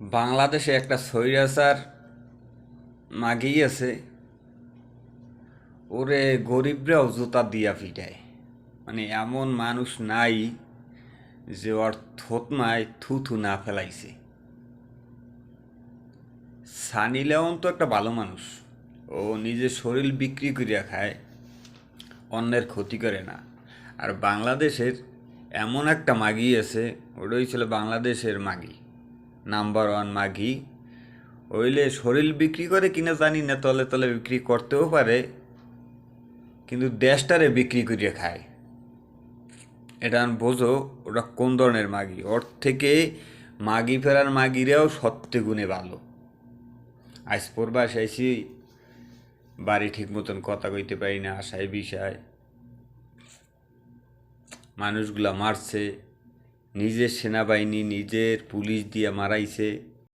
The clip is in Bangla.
বাংলাদেশে একটা স্বৈরাচার মাগি আছে, ওরে গরিবরাও জুতা দিয়া পিটায়। মানে এমন মানুষ নাই যে ওর থতমায় থুথু না ফেলাইছে। সানি লিওন তো একটা ভালো মানুষ, ও নিজের শরীর বিক্রি করিয়া খায়, অন্যের ক্ষতি করে না। আর বাংলাদেশের এমন একটা মাগি আছে, ওটাই ছিল বাংলাদেশের মাগি, নাম্বার ওয়ান মাগি। ওইলে শরীর বিক্রি করে কিনা জানি না, তলে তলে বিক্রি করতেও পারে, কিন্তু দেশটারে বিক্রি করিয়া খায়। এটা বোঝো ওটা কোন ধরনের মাগি। ওর থেকে মাগি ফেরার মাগিরাও সত্যি গুণে ভালো। আজ পড়বাস আইসি, বাড়ি ঠিক মতন কথা কইতে পারি না, আশায় বিষায় মানুষগুলা মারছে, নিজের সেনাবাহিনী নিজের পুলিশ দিয়ে মারাইছে।